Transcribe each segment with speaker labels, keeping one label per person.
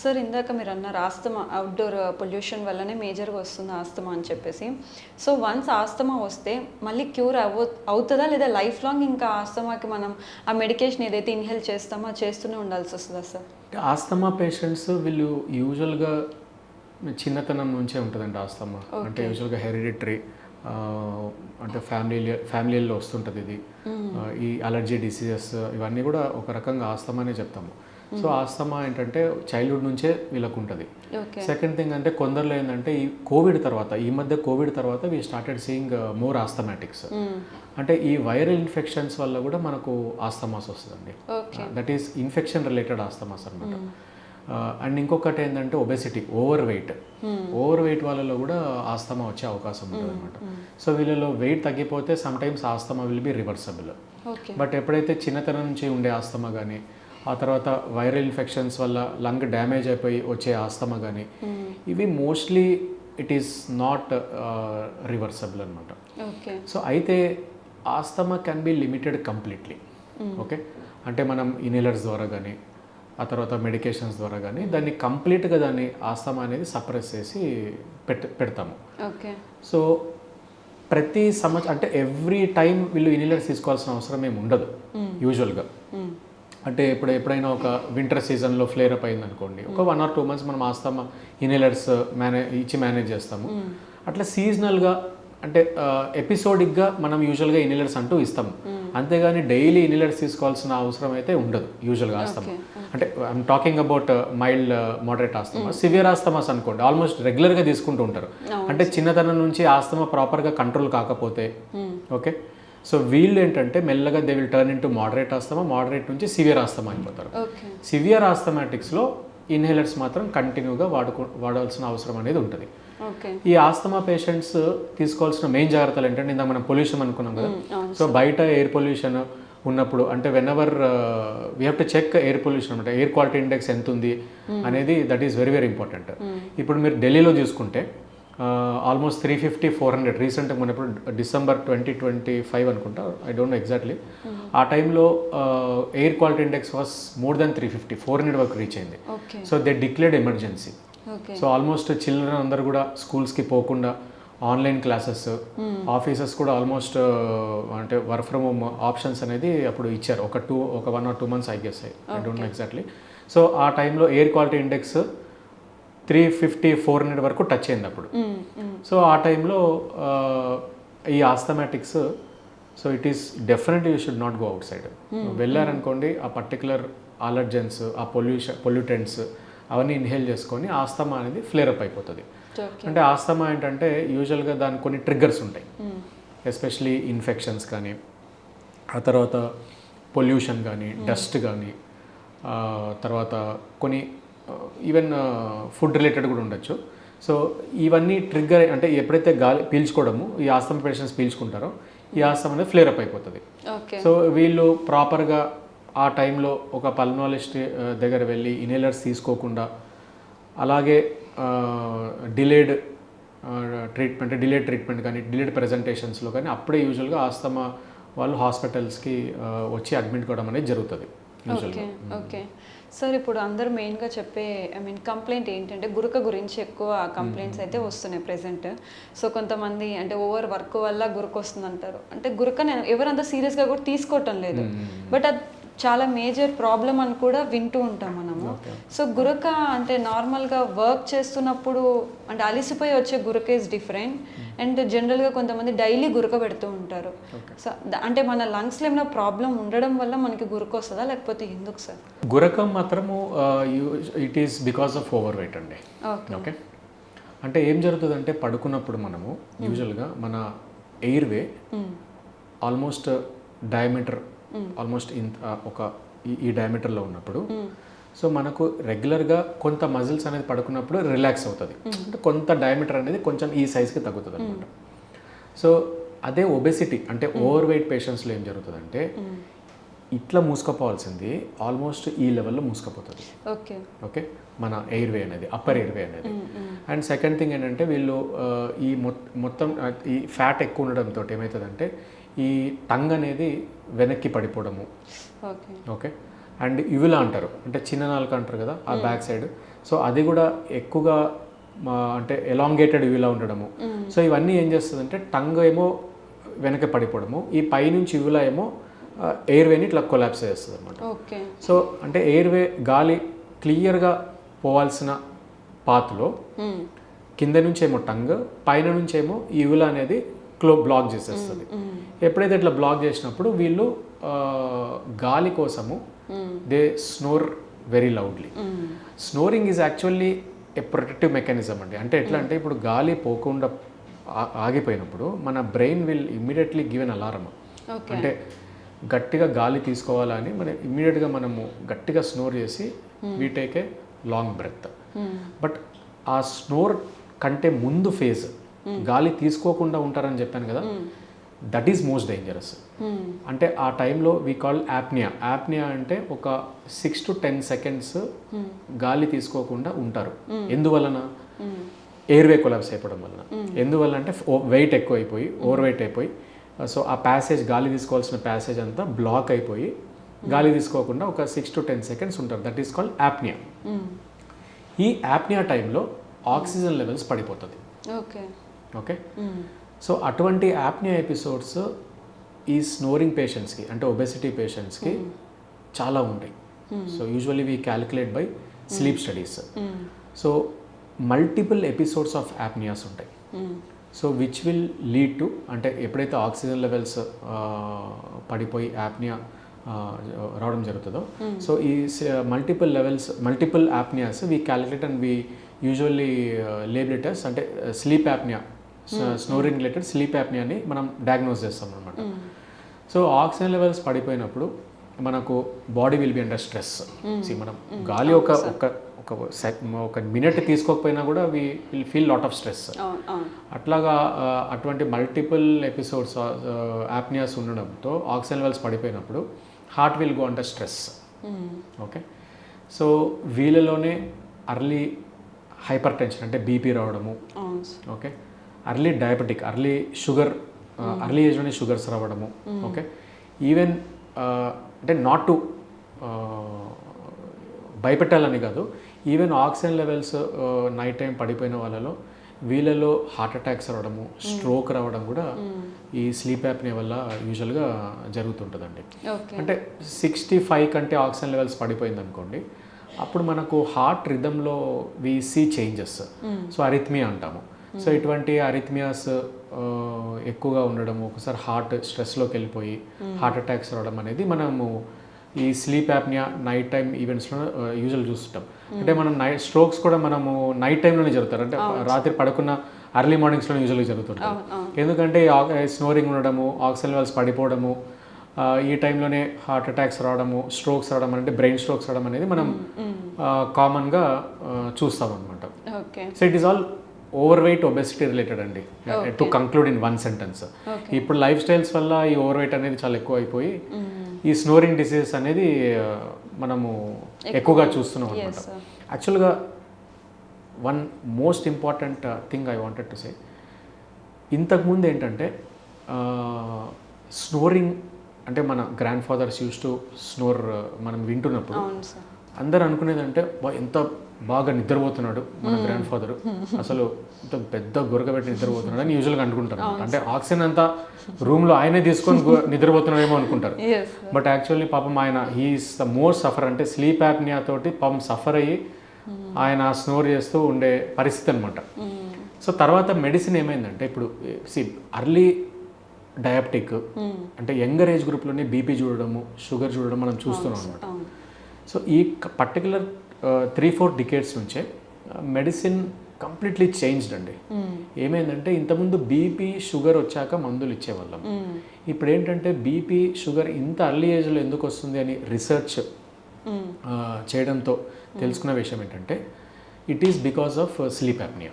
Speaker 1: Sir ఇందాక మీరు అన్నారు ఆస్తమా అవుట్డోర్ పొల్యూషన్ వల్లనే మేజర్గా వస్తుంది ఆస్తమా అని చెప్పేసి. సో వన్స్ ఆస్తమా వస్తే మళ్ళీ క్యూర్ అవుతుందా లేదా లైఫ్ లాంగ్ ఇంకా ఆస్తమాకి మనం ఆ మెడికేషన్ ఏదైతే ఇన్హేల్ చేస్తామో అది చేస్తూనే ఉండాల్సి వస్తుందా సార్?
Speaker 2: ఆస్తమా పేషెంట్స్ వీళ్ళు యూజువల్గా చిన్నతనం నుంచే ఉంటుందండి ఆస్తమా. అంటే యూజువల్గా హెరిడిటరీ, అంటే ఫ్యామిలీలో వస్తుంటుంది ఇది. ఈ అలర్జీ డిసీజెస్ ఇవన్నీ కూడా ఒక రకంగా ఆస్తమానే చెప్తాము. సో ఆస్తమా ఏంటంటే చైల్డ్హుడ్ నుంచే వీళ్ళకు ఉంటుంది. సెకండ్ థింగ్ అంటే కొందరిలో ఏంటంటే ఈ మధ్య కోవిడ్ తర్వాత వీ స్టార్టెడ్ సీయింగ్ మోర్ ఆస్తమాటిక్స్. అంటే ఈ వైరల్ ఇన్ఫెక్షన్స్ వల్ల కూడా మనకు ఆస్తమాస్ వస్తుందండి. దట్ ఈస్ ఇన్ఫెక్షన్ రిలేటెడ్ ఆస్తమాస్ అనమాట. అండ్ ఇంకొకటి ఏంటంటే ఒబెసిటీ, ఓవర్ వెయిట్ వాళ్ళలో కూడా ఆస్తమా వచ్చే అవకాశం ఉంటుంది అనమాట. సో వీళ్ళలో వెయిట్ తగ్గిపోతే some times asthma will be reversible. But ఎప్పుడైతే చిన్నతనం నుంచి ఉండే ఆస్తమా కానీ, ఆ తర్వాత వైరల్ ఇన్ఫెక్షన్స్ వల్ల లంగ్ డ్యామేజ్ అయిపోయి వచ్చే ఆస్తమా కానీ, ఇవి mostly it is not reversible అనమాట. సో అయితే asthma can be limited completely. Okay, అంటే మనం ఇన్హేలర్స్ ద్వారా కానీ ఆ తర్వాత మెడికేషన్స్ ద్వారా కానీ దాన్ని కంప్లీట్గా దాన్ని ఆస్తమా అనేది సప్రెస్ చేసి పెడతాము. సో ప్రతి సంవత్సరం అంటే ఎవ్రీ టైం వీళ్ళు ఇన్హేలర్స్ తీసుకోవాల్సిన అవసరం ఏమి ఉండదు యూజువల్గా. అంటే ఎప్పుడైనా ఒక వింటర్ సీజన్లో ఫ్లేర్ అప్ అయింది అనుకోండి, ఒక 1 or 2 months మనం ఆస్తమా ఇన్హేలర్స్ మేనేజ్ చేస్తాము. అట్లా సీజనల్గా అంటే ఎపిసోడిక్గా మనం యూజువల్గా ఇన్హేలర్స్ అంటూ ఇస్తాము. అంతేగాని డైలీ ఇన్హేలర్స్ తీసుకోవాల్సిన అవసరం అయితే ఉండదు యూజువల్గా ఆస్తమా. అంటే I'm talking about mild moderate asthma. Severe asthmas అనుకోండి ఆల్మోస్ట్ రెగ్యులర్గా తీసుకుంటూ ఉంటారు. అంటే చిన్నతనం నుంచి ఆస్తమా ప్రాపర్గా కంట్రోల్ కాకపోతే, ఓకే, సో వీళ్ళు ఏంటంటే మెల్లగా they will turn in to moderate asthma, moderate నుంచి సివియర్ ఆస్తమా అయిపోతారు. సివియర్ ఆస్తమాటిక్స్లో ఇన్హేలర్స్ మాత్రం కంటిన్యూగా వాడాల్సిన అవసరం అనేది ఉంటుంది. ఈ ఆస్తమా పేషెంట్స్ తీసుకోవాల్సిన మెయిన్ జాగ్రత్తలు ఏంటంటే, ఇందాక మనం పొల్యూషన్ అనుకున్నాం కదా, సో బయట ఎయిర్ పొల్యూషన్ ఉన్నప్పుడు అంటే whenever we have to check air pollution అనమాట. ఎయిర్ క్వాలిటీ ఇండెక్స్ ఎంత ఉంది అనేది దట్ ఈస్ వెరీ ఇంపార్టెంట్. ఇప్పుడు మీరు ఢిల్లీలో చూసుకుంటే ఆల్మోస్ట్ 350-400 రీసెంట్గా మన ఇప్పుడు December 2025 అనుకుంటా, ఐ డోంట్ నో ఎగ్జాక్ట్లీ, ఆ టైంలో air quality index was more than 350, 400 వరకు రీచ్ అయింది. So they declared emergency. So almost children అందరూ కూడా స్కూల్స్కి పోకుండా ఆన్లైన్ క్లాసెస్, ఆఫీసెస్ కూడా ఆల్మోస్ట్ అంటే వర్క్ ఫ్రమ్ హోమ్ ఆప్షన్స్ అనేది అప్పుడు ఇచ్చారు. ఒక 1 or 2 months I guess, I don't know exactly. So ఆ టైంలో ఎయిర్ క్వాలిటీ ఇండెక్స్ 350-400 వరకు టచ్ అయింది అప్పుడు. సో ఆ టైంలో ఈ asthmatics, so it is definitely you should not go outside. వెళ్ళారనుకోండి ఆ పర్టికులర్ అలర్జెన్స్, ఆ పొల్యూటెంట్స్ అవన్నీ ఇన్హేల్ చేసుకొని ఆస్తమా అనేది ఫ్లేరప్ అయిపోతుంది. అంటే ఆస్తమా ఏంటంటే యూజువల్గా దానికి కొన్ని ట్రిగ్గర్స్ ఉంటాయి, ఎస్పెషలీ ఇన్ఫెక్షన్స్ కానీ, ఆ తర్వాత పొల్యూషన్ కానీ, డస్ట్ కానీ, తర్వాత కొన్ని ఈవెన్ ఫుడ్ రిలేటెడ్ కూడా ఉండొచ్చు. సో ఇవన్నీ ట్రిగ్గర్ అంటే ఎప్పుడైతే గాలి పీల్చుకోవడము ఈ ఆస్తమా పేషెంట్స్ పీల్చుకుంటారో ఈ ఆస్తమా అనేది ఫ్లేరప్ అయిపోతుంది. సో వీళ్ళు ప్రాపర్గా ఆ టైంలో ఒక పల్మనాలజిస్ట్ దగ్గర వెళ్ళి ఇన్హేలర్స్ తీసుకోకుండా, అలాగే డిలేడ్ ట్రీట్మెంట్ కానీ డిలేడ్ ప్రెజెంటేషన్స్లో కానీ అప్పుడే యూజువల్గా ఆస్తమా వాళ్ళు హాస్పిటల్స్కి వచ్చి అడ్మిట్ కావడం అనేది జరుగుతుంది యూజువల్గా.
Speaker 1: ఓకే సార్, ఇప్పుడు అందరూ మెయిన్గా చెప్పే కంప్లైంట్ ఏంటంటే గురక గురించి ఎక్కువ కంప్లైంట్స్ అయితే వస్తున్నాయి ప్రెసెంట్. సో కొంతమంది అంటే ఓవర్ వర్క్ వల్ల గురక వస్తుంది అంటారు. అంటే గురక ఎవరంతా సీరియస్గా కూడా తీసుకోవటం లేదు, బట్ అది చాలా మేజర్ ప్రాబ్లం అని కూడా వింటూ ఉంటాం మనము. సో గురక అంటే నార్మల్గా వర్క్ చేస్తున్నప్పుడు అంటే అలిసిపోయి వచ్చే గురక ఈజ్ డిఫరెంట్, అండ్ జనరల్గా కొంతమంది డైలీ గురక పెడుతూ ఉంటారు. సో అంటే మన లంగ్స్లో ఏమైనా ప్రాబ్లం ఉండడం వల్ల మనకి గురక వస్తుందా, లేకపోతే ఎందుకు సార్?
Speaker 2: గురకం మాత్రము it is because of over weight అండి. ఓకే, అంటే ఏం జరుగుతుందంటే పడుకున్నప్పుడు మనము యూజువల్గా మన ఎయిర్వే ఆల్మోస్ట్ డయామీటర్ ఆల్మోస్ట్ ఈ డయామీటర్లో ఉన్నప్పుడు, సో మనకు రెగ్యులర్గా కొంత మజిల్స్ అనేది పడుకున్నప్పుడు రిలాక్స్ అవుతుంది. అంటే కొంత డయామీటర్ అనేది కొంచెం ఈ సైజ్కి తగ్గుతుంది అనమాట. సో అదే ఒబెసిటీ అంటే ఓవర్ వెయిట్ పేషెంట్స్లో ఏం జరుగుతుందంటే ఇట్లా మూసుకపోవాల్సింది ఆల్మోస్ట్ ఈ లెవెల్లో మూసుకపోతుంది. ఓకే, మన ఎయిర్వే అనేది, అప్పర్ ఎయిర్వే అనేది. అండ్ సెకండ్ థింగ్ ఏంటంటే వీళ్ళు ఈ మొత్తం ఈ ఫ్యాట్ ఎక్కువ ఉండడంతో ఏమవుతుందంటే ఈ టంగ్ అనేది వెనక్కి పడిపోవడము. ఓకే, అండ్ యువిలా అంటారు, అంటే చిన్న నాలుక అంటారు కదా, ఆ బ్యాక్ సైడ్. సో అది కూడా ఎక్కువగా అంటే ఎలాంగేటెడ్ వ్యూలా ఉండడము. సో ఇవన్నీ ఏం చేస్తుందంటే టంగ్ ఏమో వెనక పడిపోవడము, ఈ పైనుంచి వ్యూలా ఏమో ఎయిర్వేని ఇట్లా కొలాప్స్ చేస్తుంది అనమాట.
Speaker 1: ఓకే.
Speaker 2: సో అంటే ఎయిర్వే గాలి క్లియర్గా పోవాల్సిన పాత్లో కింద నుంచేమో టంగ్, పైన నుంచేమో ఈ వ్యూలా అనేది బ్లాక్ చేసేస్తుంది. ఎప్పుడైతే ఇట్లా బ్లాక్ చేసినప్పుడు వీళ్ళు గాలి కోసము they snore very loudly. Snoring is actually A protective mechanism అండి. అంటే ఎట్లా అంటే ఇప్పుడు గాలి పోకుండా ఆగిపోయినప్పుడు మన brain will immediately give an alarm. అంటే గట్టిగా గాలి తీసుకోవాలని మనం ఇమ్మీడియట్గా మనము గట్టిగా స్నోర్ చేసి we take a long breath. But ఆ స్నోర్ కంటే ముందు ఫేజ్ గాలి తీసుకోకుండా ఉంటారని చెప్పాను కదా, దట్ ఈజ్ మోస్ట్ డేంజరస్. అంటే ఆ టైంలో వీ కాల్ యాప్నియా. యాప్నియా అంటే ఒక 6 to 10 seconds గాలి తీసుకోకుండా ఉంటారు. ఎందువలన? ఎయిర్వే కొలాప్స్ అయిపోవడం వలన. ఎందువల్ల అంటే వెయిట్ ఎక్కువ అయిపోయి, ఓవర్ వెయిట్ అయిపోయి, సో ఆ ప్యాసేజ్, గాలి తీసుకోవాల్సిన ప్యాసేజ్ అంతా బ్లాక్ అయిపోయి గాలి తీసుకోకుండా ఒక 6 to 10 seconds ఉంటారు. That is called apnoea. ఈ యాప్నియా టైంలో ఆక్సిజన్ లెవెల్స్ పడిపోతుంది. ఓకే. సో అటువంటి యాప్నియా ఎపిసోడ్స్ ఈ స్నోరింగ్ పేషెంట్స్కి, అంటే ఒబెసిటీ పేషెంట్స్కి చాలా ఉంటాయి. So usually we calculate by sleep studies. So multiple episodes of apnoeas ఉంటాయి. So which will lead to, అంటే ఎప్పుడైతే ఆక్సిజన్ లెవెల్స్ పడిపోయి యాప్నియా రావడం జరుగుతుందో, సో ఈ multiple apnoeas we calculate and we usually label it as అంటే sleep apnoea, snoring related sleep యాప్నియాని మనం డయాగ్నోస్ చేస్తాం అనమాట. సో ఆక్సిజన్ లెవెల్స్ పడిపోయినప్పుడు మనకు body will be under stress. మనం గాలి ఒక మినిట్ తీసుకోకపోయినా కూడా we will feel lot of stress. అట్లాగా అటువంటి మల్టిపుల్ ఎపిసోడ్స్ యాప్నియాస్ ఉండడంతో ఆక్సిజన్ లెవెల్స్ పడిపోయినప్పుడు heart will go under stress. Okay. So వీళ్ళలోనే అర్లీ హైపర్ టెన్షన్ అంటే బీపీ రావడము, okay, early diabetic, early sugar, early ఏజ్లోనే షుగర్స్ రావడము, ఓకే, ఈవెన్ అంటే నాట్ టు భయపెట్టాలని కాదు, even oxygen levels night time పడిపోయిన వాళ్ళలో వీళ్ళలో హార్ట్ అటాక్స్ రావడము, స్ట్రోక్ రావడం కూడా ఈ స్లీప్ యాప్నియా వల్ల యూజువల్గా జరుగుతుంటుందండి. అంటే 65 కంటే ఆక్సిజన్ లెవెల్స్ పడిపోయింది అనుకోండి, అప్పుడు మనకు హార్ట్ రిథంలో we see changes. So arrhythmia అంటాము. సో ఇటువంటి అరిథ్మియాస్ ఎక్కువగా ఉండడము, ఒకసారి హార్ట్ స్ట్రెస్లోకి వెళ్ళిపోయి హార్ట్ అటాక్స్ రావడం అనేది మనము ఈ స్లీప్ యాప్నియా నైట్ టైం ఈవెంట్స్లో యూజువల్ చూస్తుంటాం. అంటే మనం స్ట్రోక్స్ కూడా మనము నైట్ టైంలోనే జరుగుతారు. అంటే రాత్రి పడుకున్న అర్లీ మార్నింగ్స్లోనే యూజువల్గా జరుగుతుంటాం. ఎందుకంటే స్నోరింగ్ ఉండడము, ఆక్సిజన్ లెవెల్స్ పడిపోవడము, ఈ టైంలోనే హార్ట్ అటాక్స్ రావడము, స్ట్రోక్స్ రావడం, అంటే బ్రెయిన్ స్ట్రోక్స్ రావడం అనేది మనం కామన్గా చూస్తాం అనమాట. So it is all overweight obesity related అండి, to conclude in one sentence. ఇప్పుడు లైఫ్ స్టైల్స్ వల్ల ఈ ఓవర్ వెయిట్ అనేది చాలా ఎక్కువ అయిపోయి ఈ స్నోరింగ్ డిసీజెస్ అనేది మనము ఎక్కువగా చూస్తున్నాం అనమాట. యాక్చువల్గా one most important thing I wanted to say, ఇంతకుముందు ఏంటంటే స్నోరింగ్ అంటే మన grandfathers use to snore మనం వింటున్నప్పుడు అందరు అనుకునేదంటే ఎంత బాగా నిద్రపోతున్నాడు మన గ్రాండ్ ఫాదర్, అసలు ఇంత పెద్ద గురకబెట్టి నిద్రపోతున్నాడు అని యూజువల్గా అనుకుంటారు. అంటే ఆక్సిజన్ అంతా రూమ్లో ఆయనే తీసుకొని నిద్రపోతున్నాడేమో అనుకుంటారు. బట్ యాక్చువల్లీ పాపం ఆయన హీఈస్ ద మోస్ట్ సఫర్, అంటే స్లీప్ యాప్నియా తోటి పాపం సఫర్ అయ్యి ఆయన స్నోర్ చేస్తూ ఉండే పరిస్థితి అనమాట. సో తర్వాత మెడిసిన్ ఏమైందంటే ఇప్పుడు అర్లీ డయాబెటిక్ అంటే యంగర్ ఏజ్ గ్రూప్లోనే బీపీ చూడడము, షుగర్ చూడడం మనం చూస్తున్నాం అనమాట. సో ఈ పర్టికులర్ 3-4 డికేడ్స్ నుంచే మెడిసిన్ కంప్లీట్లీ చేంజ్డ్ అండి. ఏమైందంటే ఇంతకుముందు బీపీ షుగర్ వచ్చాక మందులు ఇచ్చేవాళ్ళం. ఇప్పుడు ఏంటంటే బీపీ షుగర్ ఇంత అర్లీ ఏజ్లో ఎందుకు వస్తుంది అని రీసెర్చ్ చేయడంతో తెలుసుకున్న విషయం ఏంటంటే it is because of sleep apnea.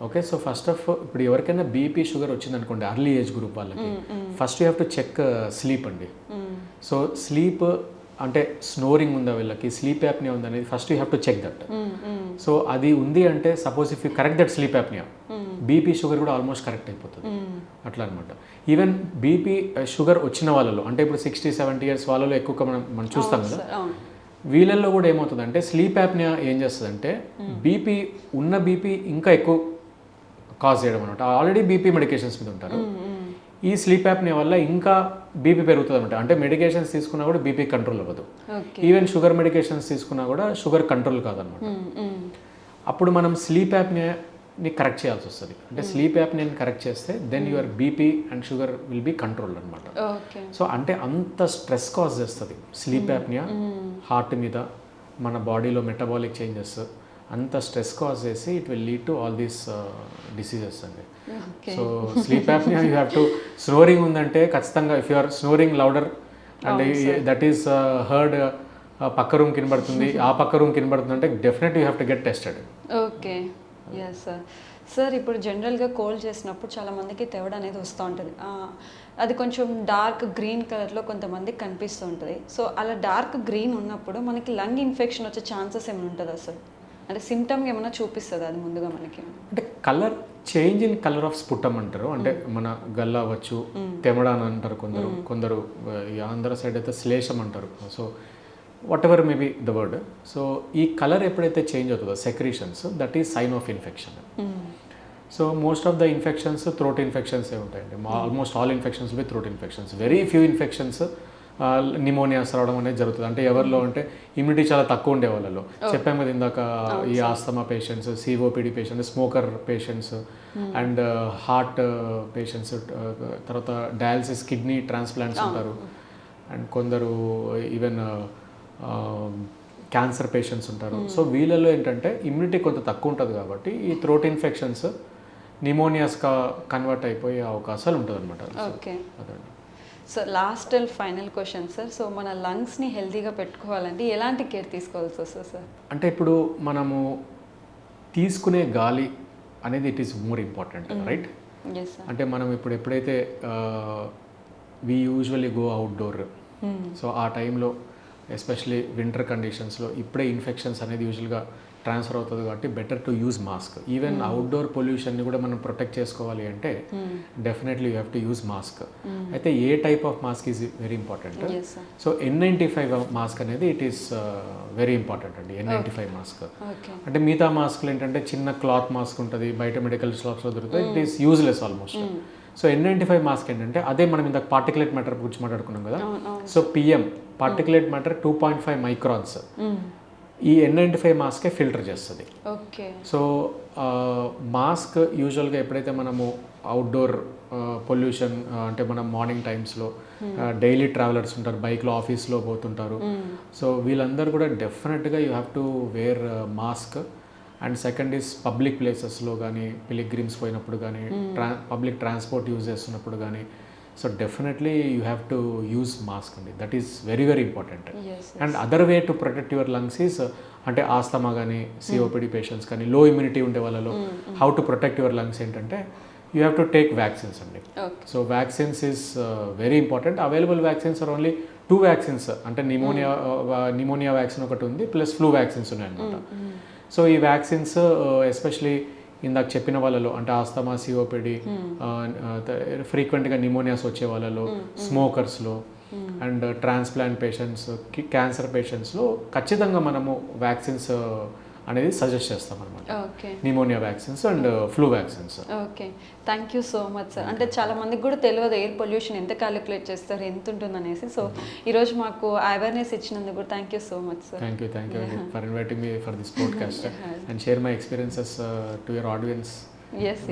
Speaker 2: Okay. So first of ఇప్పుడు ఎవరికైనా బీపీ షుగర్ వచ్చిందనుకోండి అర్లీ ఏజ్ గ్రూప్ వాళ్ళకి, first you have to check sleep అండి. సో స్లీప్ అంటే స్నోరింగ్ ఉందా వీళ్ళకి, స్లీప్ యాప్నియా ఉందా అనేది first you have to check that. So అది ఉంది అంటే suppose if you correct that sleep apnea, BP sugar కూడా ఆల్మోస్ట్ కరెక్ట్ అయిపోతుంది అట్లా అనమాట. ఈవెన్ బీపీ షుగర్ వచ్చిన వాళ్ళలో అంటే ఇప్పుడు 60-70 years వాళ్ళలో ఎక్కువ మనం చూస్తాం కదా, వీళ్ళల్లో కూడా ఏమవుతుందంటే స్లీప్ యాప్నియా ఏం చేస్తుందంటే బీపీ బీపీ ఇంకా ఎక్కువ కాజ్ చేయడం అనమాట. ఆల్రెడీ బీపీ మెడికేషన్స్ మీద ఉంటారు, ఈ స్లీప్ యాప్నియా వల్ల ఇంకా బీపీ పెరుగుతుంది అనమాట. అంటే మెడికేషన్స్ తీసుకున్నా కూడా బీపీ కంట్రోల్ అవ్వదు, ఈవెన్ షుగర్ మెడికేషన్స్ తీసుకున్నా కూడా షుగర్ కంట్రోల్ కాదనమాట. అప్పుడు మనం స్లీప్ యాప్ని కరెక్ట్ చేయాల్సి వస్తుంది. అంటే స్లీప్ యాప్ని కరెక్ట్ చేస్తే then your BP and sugar will be controlled అనమాట. సో అంటే అంత స్ట్రెస్ కాజ్ చేస్తుంది స్లీప్ యాప్నియా హార్ట్ మీద, మన బాడీలో మెటబాలిక్ చేంజెస్, అంత స్ట్రెస్ కాజ్ చేసి it will lead to all these diseases అండి. So sleep apnoea you have to, snoring ఉందంటే ఖచ్చితంగా if you are snoring louder and that is heard, పక్క రూమ్ కినబడుతుంది, ఆ పక్క రూమ్ కినబడుతుంది అంటే definite you have to get tested.
Speaker 1: Okay, yes sir. Sir ఇప్పుడు జనరల్గా కోల్డ్ చేసినప్పుడు చాలామందికి తెవడ అనేది వస్తూ ఉంటుంది, అది కొంచెం డార్క్ గ్రీన్ కలర్లో కొంతమందికి కనిపిస్తూ ఉంటుంది. సో అలా డార్క్ గ్రీన్ ఉన్నప్పుడు మనకి లంగ్ ఇన్ఫెక్షన్ వచ్చే ఛాన్సెస్ ఏమైనా ఉంటుందా సార్? అంటే సిమ్టమ్ ఏమైనా చూపిస్తుంది అది ముందుగా మనకి? అంటే
Speaker 2: colour change in colour of sputum అంటారు, అంటే మన గల్ల అవ్వచ్చు, తెమడ అని అంటారు కొందరు ఈ ఆంధ్ర సైడ్ అయితే శ్లేషం అంటారు. So whatever maybe the word. So ఈ కలర్ ఎప్పుడైతే చేంజ్ అవుతుందో secretions, that is sign of infection. So most of the infections throat infections ఉంటాయండి. Almost all infections be throat infections. Very few infections pneumonias రావడం అనేది జరుగుతుంది. అంటే ఎవరిలో అంటే ఇమ్యూనిటీ చాలా తక్కువ ఉండే వాళ్ళలో, చెప్పాము కదా ఇందాక, ఈ asthma patients, COPD patients, smoker patients and heart patients, తర్వాత డయాలసిస్ కిడ్నీ ట్రాన్స్ప్లాంట్స్ ఉంటారు, అండ్ కొందరు ఈవెన్ క్యాన్సర్ పేషెంట్స్ ఉంటారు. సో వీళ్ళలో ఏంటంటే ఇమ్యూనిటీ కొంత తక్కువ ఉంటుంది కాబట్టి ఈ థ్రోట్ ఇన్ఫెక్షన్స్ నిమోనియాస్గా కన్వర్ట్ అయిపోయే అవకాశాలు ఉంటుంది అనమాట.
Speaker 1: Okay. So last and final question sir, so మన లంగ్స్ని హెల్తీగా పెట్టుకోవాలంటే ఎలాంటి కేర్ తీసుకోవాల్సి వస్తుంది సార్?
Speaker 2: అంటే ఇప్పుడు మనము తీసుకునే గాలి అనేది it is more important, right? అంటే మనం ఇప్పుడు ఎప్పుడైతే we usually go outdoor, so ఆ టైంలో ఎస్పెషలీ వింటర్ కండిషన్స్లో ఇప్పుడే ఇన్ఫెక్షన్స్ అనేది యూజువల్గా ట్రాన్స్ఫర్ అవుతుంది కాబట్టి better to use mask. Even outdoor పొల్యూషన్ని కూడా మనం ప్రొటెక్ట్ చేసుకోవాలి అంటే definitely you have to use mask. అయితే ఏ type of mask is very important. So N95 mask అనేది ఇట్ ఈస్ వెరీ ఇంపార్టెంట్ అండి. N95 మాస్క్ అంటే మిగతా మాస్క్లు ఏంటంటే చిన్న క్లాత్ మాస్క్ ఉంటుంది, బయట మెడికల్ షాప్స్లో దొరుకుతుంది, it is useless almost. So N95 mask ఏంటంటే అదే మనం ఇందాక పార్టికులేట్ మ్యాటర్ గురించి మాట్లాడుకున్నాం కదా. So PM particulate matter 2.5 microns ఈ N95 మాస్కే ఫిల్టర్ చేస్తుంది. సో మాస్క్ యూజువల్గా ఎప్పుడైతే మనము అవుట్డోర్ పొల్యూషన్, అంటే మనం మార్నింగ్ టైమ్స్లో డైలీ ట్రావెలర్స్ ఉంటారు, బైక్లో ఆఫీస్లో పోతుంటారు, సో వీళ్ళందరూ కూడా డెఫినెట్గా you have to wear mask. And second is public ప్లేసెస్లో కానీ, పిలిగ్రిమ్స్ పోయినప్పుడు కానీ, పబ్లిక్ ట్రాన్స్పోర్ట్ యూజ్ చేస్తున్నప్పుడు కానీ, so definitely you have to use mask అండి. That is very very important. And other way to protect your lungs is, అంటే asthma కానీ, COPD patients కానీ, లో ఇమ్యూనిటీ ఉండే వాళ్ళలో how to protect your lungs ఏంటంటే you have to take vaccines అండి. So vaccines is very important. Available vaccines are only 2 vaccines, అంటే pneumonia vaccine ఒకటి ఉంది, ప్లస్ ఫ్లూ వ్యాక్సిన్స్ ఉన్నాయన్నమాట. సో ఈ వ్యాక్సిన్స్ ఎస్పెషలీ ఇందాక చెప్పిన వాళ్ళలో, అంటే ఆస్తమా, సిఓపిడి, ఫ్రీక్వెంట్గా నిమోనియాస్ వచ్చే వాళ్ళలో, స్మోకర్స్లో అండ్ ట్రాన్స్ప్లాంట్ పేషెంట్స్, క్యాన్సర్ పేషెంట్స్లో ఖచ్చితంగా మనము వ్యాక్సిన్స్ అనేది సజెస్ట్ చేస్తాం అనమాట. Pneumonia vaccines and flu vaccines.
Speaker 1: Okay, thank you so much sir. అంటే చాలా మందికి కూడా తెలియదు ఎయిర్ పొల్యూషన్ ఎంత క్యాలిక్యులేట్ చేస్తారు, ఎంత ఉంటుంది అనేసి. సో ఈరోజు మాకు అవేర్నెస్ ఇచ్చినందుకు కూడా thank you so much sir.
Speaker 2: Thank you for inviting me for this podcast and share my experiences to your audience.
Speaker 1: Yes.